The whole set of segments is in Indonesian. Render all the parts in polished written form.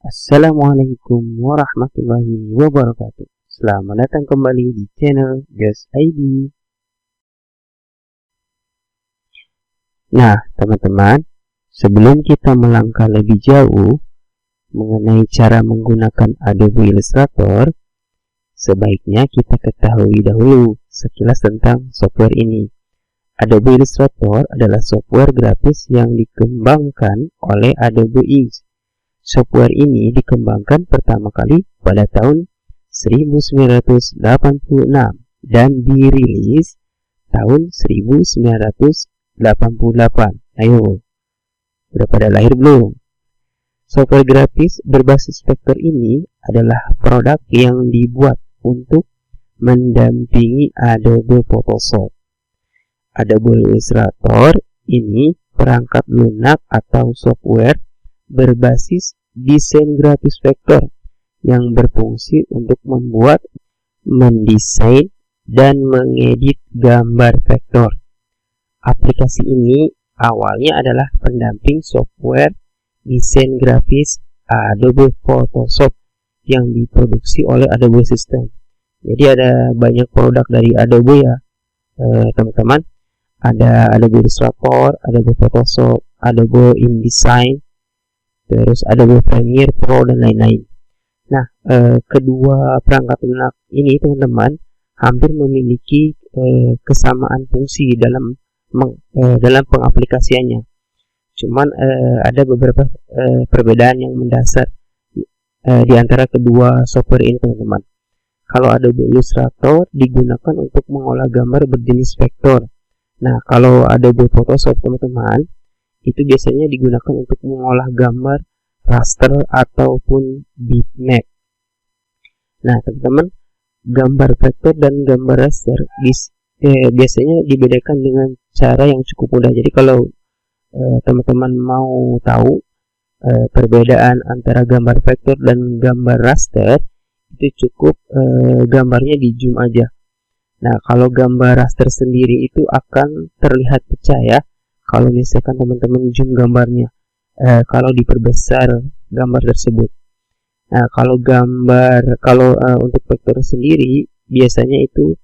Assalamualaikum warahmatullahi wabarakatuh. Selamat datang kembali di channel Just ID. Nah, teman-teman, sebelum kita melangkah lebih jauh mengenai cara menggunakan Adobe Illustrator, sebaiknya kita ketahui dahulu sekilas tentang software ini. Adobe Illustrator adalah software grafis yang dikembangkan oleh Adobe Inc. Software ini dikembangkan pertama kali pada tahun 1986 dan dirilis tahun 1988. Ayo, udah pada lahir belum? Software grafis berbasis vektor ini adalah produk yang dibuat untuk mendampingi Adobe Photoshop. Adobe Illustrator ini perangkat lunak atau software berbasis desain grafis vektor yang berfungsi untuk membuat, mendesain, dan mengedit gambar vektor. Aplikasi ini awalnya adalah pendamping software desain grafis Adobe Photoshop yang diproduksi oleh Adobe System. Jadi ada banyak produk dari Adobe ya, teman-teman. Ada Adobe Illustrator, Adobe Photoshop, Adobe InDesign, terus Adobe Premiere Pro dan lain-lain. Nah, kedua perangkat lunak ini teman-teman hampir memiliki kesamaan fungsi dalam pengaplikasiannya. Cuman ada beberapa perbedaan yang mendasar di antara kedua software ini teman-teman. Kalau Adobe Illustrator digunakan untuk mengolah gambar berjenis vektor. Nah, kalau Adobe Photoshop teman-teman itu biasanya digunakan untuk mengolah gambar raster ataupun bitmap. Nah, teman-teman, gambar vektor dan gambar raster biasanya dibedakan dengan cara yang cukup mudah. Jadi kalau teman-teman mau tahu perbedaan antara gambar vektor dan gambar raster, itu cukup gambarnya di zoom aja. Nah, kalau gambar raster sendiri itu akan terlihat pecah ya. Kalau misalkan teman-teman zoom gambarnya, kalau diperbesar gambar tersebut. Nah, kalau untuk vektor sendiri biasanya itu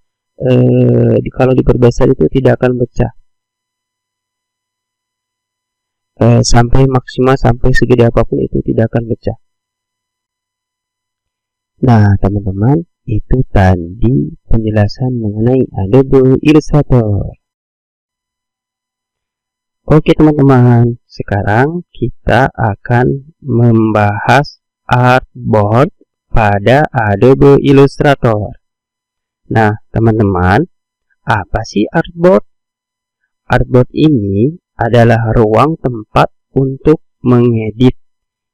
kalau diperbesar itu tidak akan pecah. Sampai maksimal sampai segede apapun itu tidak akan pecah. Nah, teman-teman, itu tadi penjelasan mengenai Adobe Illustrator. Oke teman-teman, sekarang kita akan membahas artboard pada Adobe Illustrator. Nah teman-teman, apa sih artboard? Artboard ini adalah ruang tempat untuk mengedit,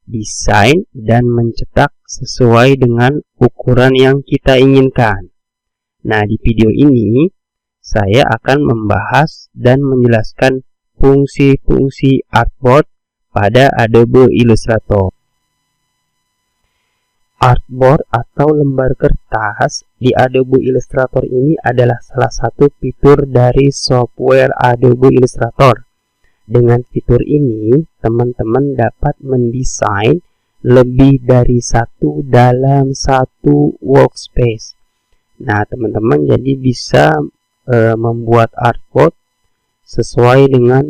desain, dan mencetak sesuai dengan ukuran yang kita inginkan. Nah, di video ini saya akan membahas dan menjelaskan fungsi-fungsi artboard pada Adobe Illustrator. Artboard atau lembar kertas di Adobe Illustrator ini adalah salah satu fitur dari software Adobe Illustrator. Dengan fitur ini, teman-teman dapat mendesain lebih dari satu dalam satu workspace. Nah, teman-teman jadi bisa membuat artboard sesuai dengan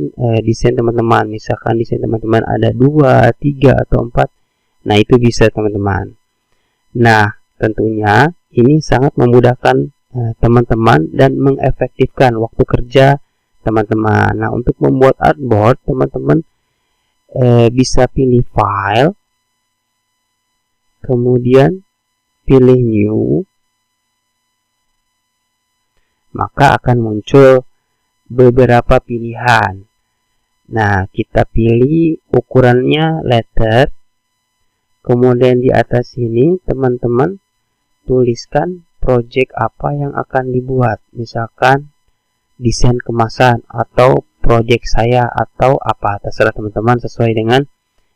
desain teman-teman. Misalkan desain teman-teman ada 2, 3, atau 4. Nah, itu bisa teman-teman. Nah, tentunya ini sangat memudahkan teman-teman dan mengefektifkan waktu kerja teman-teman. Nah, untuk membuat artboard, teman-teman bisa pilih file, kemudian pilih new, maka akan muncul beberapa pilihan. Nah, kita pilih ukurannya letter. Kemudian di atas sini teman-teman tuliskan project apa yang akan dibuat. Misalkan desain kemasan atau project saya atau apa, terserah teman-teman sesuai dengan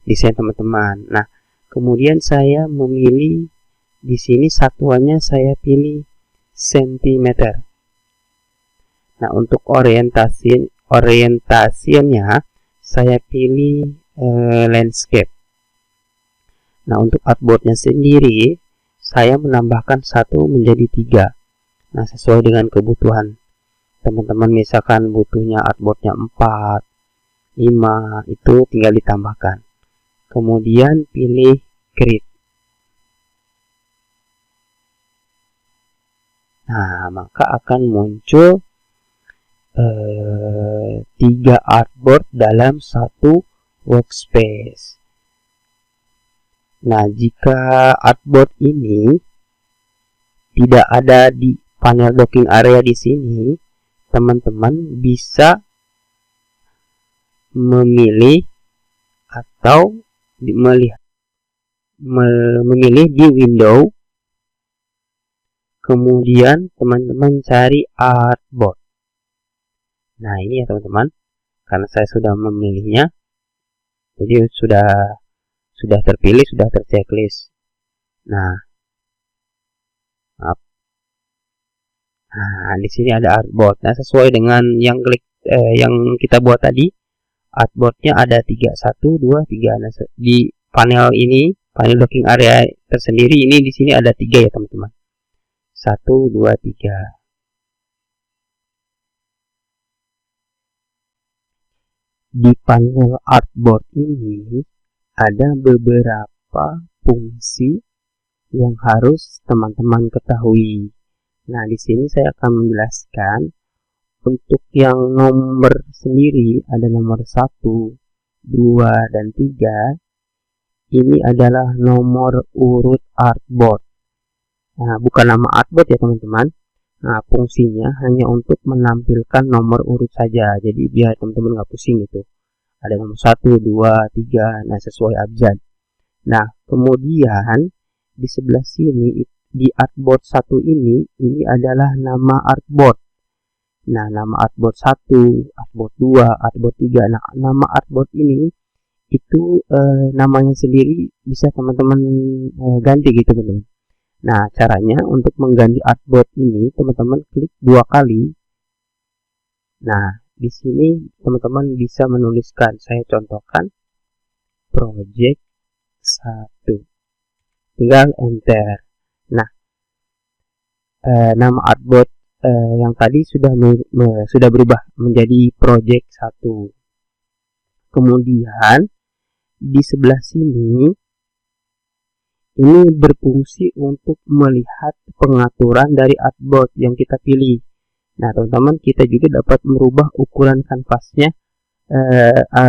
desain teman-teman. Nah, kemudian saya memilih di sini satuannya saya pilih sentimeter. Nah, untuk orientasinya saya pilih landscape. Nah, untuk artboardnya sendiri saya menambahkan 1 menjadi 3. Nah, sesuai dengan kebutuhan teman-teman. Misalkan butuhnya artboardnya 4, 5, itu tinggal ditambahkan. Kemudian pilih create. Nah, maka akan muncul 3 artboard dalam satu workspace. Nah, jika artboard ini tidak ada di panel docking area di sini, teman-teman bisa memilih atau memilih di window, kemudian teman-teman cari artboard. Nah, ini ya teman-teman, karena saya sudah memilihnya, jadi sudah terpilih, sudah terchecklist. Nah, di sini ada artboard. Nah, sesuai dengan yang kita buat tadi, artboardnya ada 3, 1, 2, 3. Nah, di panel ini, panel docking area tersendiri ini di sini ada 3 ya teman-teman. 1, 2, 3. Di panel artboard ini ada beberapa fungsi yang harus teman-teman ketahui. Nah, di sini saya akan menjelaskan. Untuk yang nomor sendiri ada nomor 1, 2, dan 3. Ini adalah nomor urut artboard. Nah, bukan nama artboard ya teman-teman. Nah, fungsinya hanya untuk menampilkan nomor urut saja. Jadi biar teman-teman nggak pusing gitu. Ada nomor 1, 2, 3. Nah, sesuai abjad. Nah, kemudian di sebelah sini di artboard 1 ini adalah nama artboard. Nah, nama artboard 1, artboard 2, artboard 3. Nah, nama artboard ini itu namanya sendiri bisa teman-teman ganti gitu teman-teman. Nah, caranya untuk mengganti artboard ini teman-teman klik 2 kali. Nah, di sini teman-teman bisa menuliskan, saya contohkan project 1. Tinggal enter. Nah, nama artboard yang tadi sudah berubah menjadi project 1. Kemudian di sebelah sini ini berfungsi untuk melihat pengaturan dari artboard yang kita pilih. Nah, teman-teman, kita juga dapat merubah ukuran kanvasnya,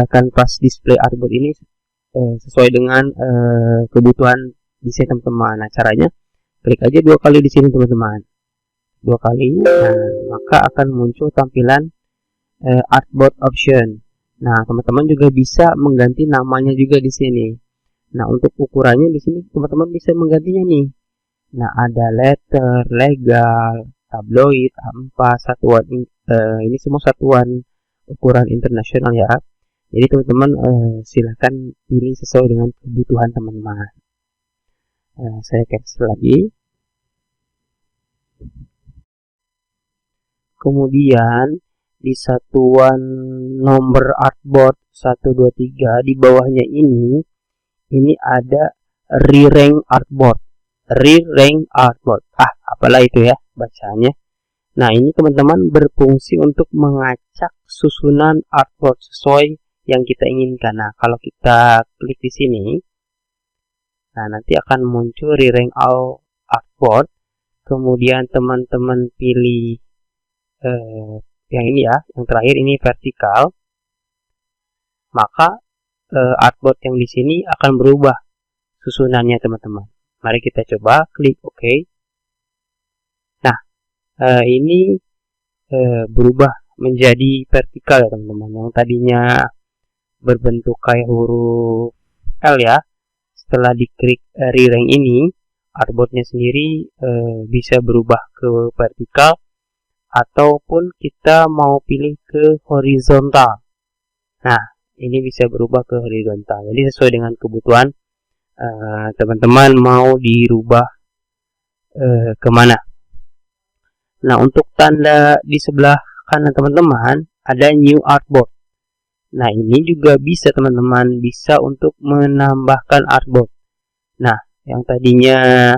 kanvas display artboard ini sesuai dengan kebutuhan desain teman-teman. Nah, caranya klik aja 2 kali di sini teman-teman. 2 kali. Nah, maka akan muncul tampilan artboard option. Nah, teman-teman juga bisa mengganti namanya juga di sini. Nah, untuk ukurannya di sini teman-teman bisa menggantinya nih. Nah, ada letter, legal, tabloid, A4, satuan ini semua satuan ukuran internasional ya. Jadi teman-teman silahkan pilih sesuai dengan kebutuhan teman-teman. Saya cancel lagi. Kemudian di satuan nomor artboard 1, 2, 3 di bawahnya ini ada re-rank artboard. Re-rank artboard. Apalah itu ya bacanya. Nah, ini teman-teman berfungsi untuk mengacak susunan artboard sesuai yang kita inginkan. Nah, kalau kita klik di sini, nah nanti akan muncul re-rank artboard. Kemudian teman-teman pilih yang ini ya, yang terakhir ini vertikal. Maka artboard yang di sini akan berubah susunannya teman-teman. Mari kita coba klik OK. Nah, ini berubah menjadi vertikal ya teman-teman. Yang tadinya berbentuk kayak huruf L ya, setelah diklik re-rank ini, artboardnya sendiri bisa berubah ke vertikal ataupun kita mau pilih ke horizontal. Nah, ini bisa berubah ke horizontal. Jadi sesuai dengan kebutuhan teman-teman mau dirubah kemana. Nah, untuk tanda di sebelah kanan teman-teman ada new artboard. Nah, ini juga bisa teman-teman bisa untuk menambahkan artboard. Nah, yang tadinya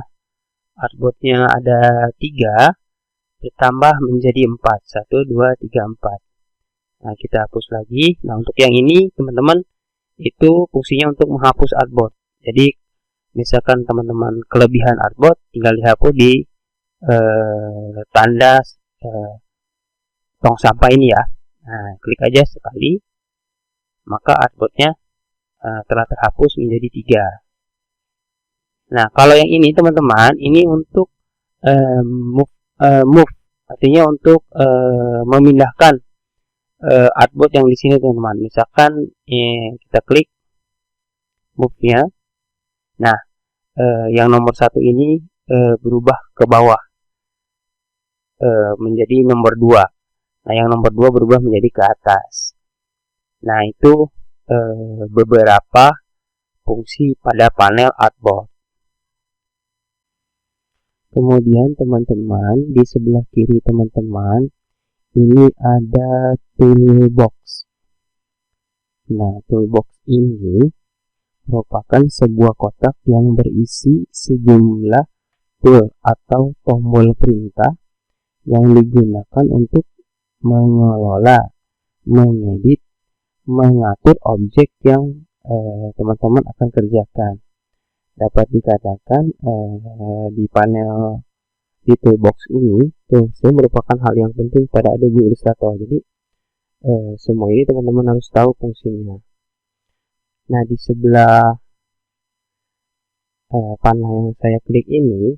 artboardnya ada 3 bertambah menjadi 4. 1, 2, 3, 4. Nah, kita hapus lagi. Nah, untuk yang ini teman-teman itu fungsinya untuk menghapus artboard. Jadi misalkan teman-teman kelebihan artboard, tinggal dihapus di tanda tong sampah ini ya. Nah, klik aja sekali, maka artboardnya telah terhapus menjadi 3. Nah, kalau yang ini teman-teman, ini untuk move, artinya untuk memindahkan artboard yang di sini teman-teman. Misalkan kita klik move-nya. Nah, yang nomor 1 ini berubah ke bawah menjadi nomor 2. Nah, yang nomor 2 berubah menjadi ke atas. Nah, itu beberapa fungsi pada panel artboard. Kemudian teman-teman, di sebelah kiri teman-teman, ini ada toolbox. Nah, toolbox ini merupakan sebuah kotak yang berisi sejumlah tool atau tombol perintah yang digunakan untuk mengelola, mengedit, mengatur objek yang teman-teman akan kerjakan. Dapat dikatakan di panel di toolbox ini, toolsnya merupakan hal yang penting pada Adobe Illustrator. Jadi semua ini teman-teman harus tahu fungsinya. Nah, di sebelah panel yang saya klik ini,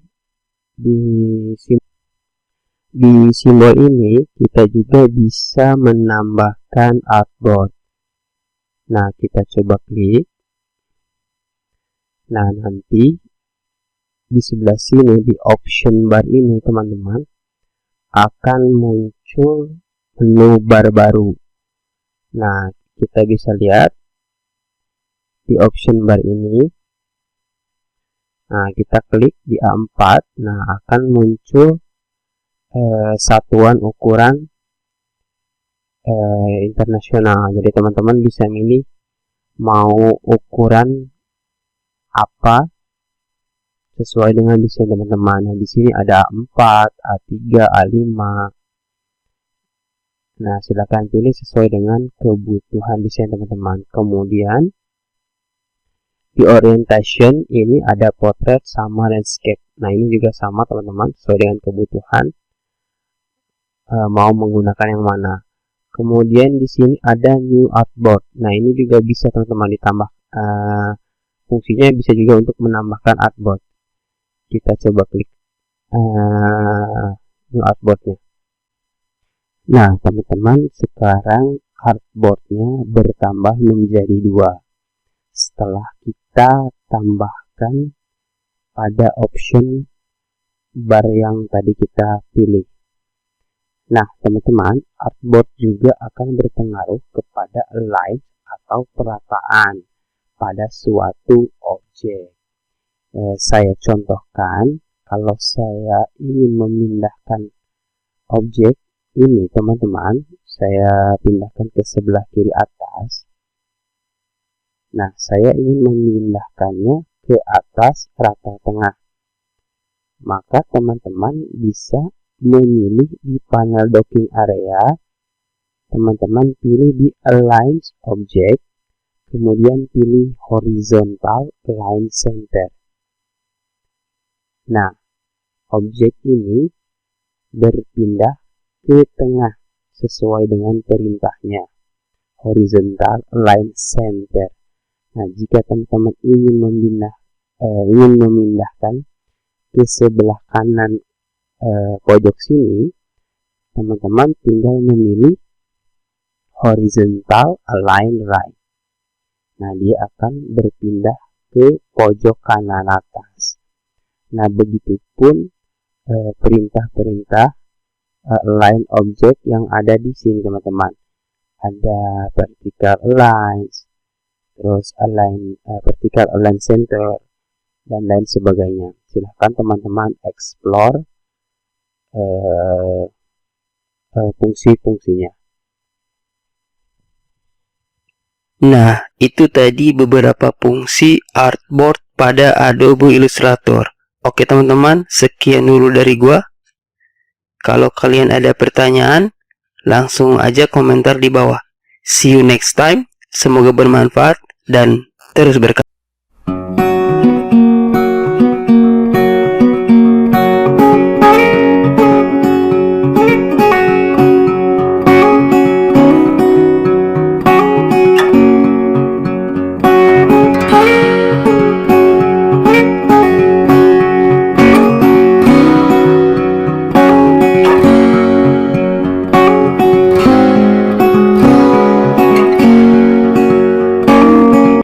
di simbol ini kita juga bisa menambahkan artboard. Nah, kita coba klik. Nah, nanti di sebelah sini di option bar ini teman-teman akan muncul menu bar baru. Nah, kita bisa lihat di option bar ini. Nah, kita klik di A4. Nah, akan muncul satuan ukuran internasional. Jadi teman-teman bisa milih mau ukuran apa sesuai dengan desain teman-teman. Nah, di sini ada A4, A3, A5. Nah, silakan pilih sesuai dengan kebutuhan desain teman-teman. Kemudian di orientation ini ada portrait sama landscape. Nah, ini juga sama teman-teman, sesuai dengan kebutuhan mau menggunakan yang mana. Kemudian di sini ada new artboard. Nah, ini juga bisa teman-teman ditambah. Fungsinya bisa juga untuk menambahkan artboard. Kita coba klik new artboardnya. Nah, teman-teman, sekarang artboardnya bertambah menjadi 2 setelah kita tambahkan pada option bar yang tadi kita pilih. Nah, teman-teman, artboard juga akan berpengaruh kepada align atau perataan pada suatu objek. Saya contohkan, kalau saya ingin memindahkan objek ini teman-teman, saya pindahkan ke sebelah kiri atas. Nah, saya ingin memindahkannya ke atas rata tengah. Maka teman-teman bisa memilih di panel docking area. Teman-teman pilih di align object, kemudian pilih horizontal line center. Nah, objek ini berpindah ke tengah sesuai dengan perintahnya, horizontal line center. Nah, jika teman-teman ingin memindahkan ke sebelah kanan pojok sini, teman-teman tinggal memilih horizontal align right. Nah, dia akan berpindah ke pojok kanan atas. Nah, begitupun perintah-perintah align object yang ada di sini teman-teman. Ada vertical align, terus align vertical align center, dan lain sebagainya. Silahkan teman-teman explore fungsi-fungsinya. Nah, itu tadi beberapa fungsi artboard pada Adobe Illustrator. Oke teman-teman, sekian dulu dari gua. Kalau kalian ada pertanyaan, langsung aja komentar di bawah. See you next time. Semoga bermanfaat dan terus berkembang.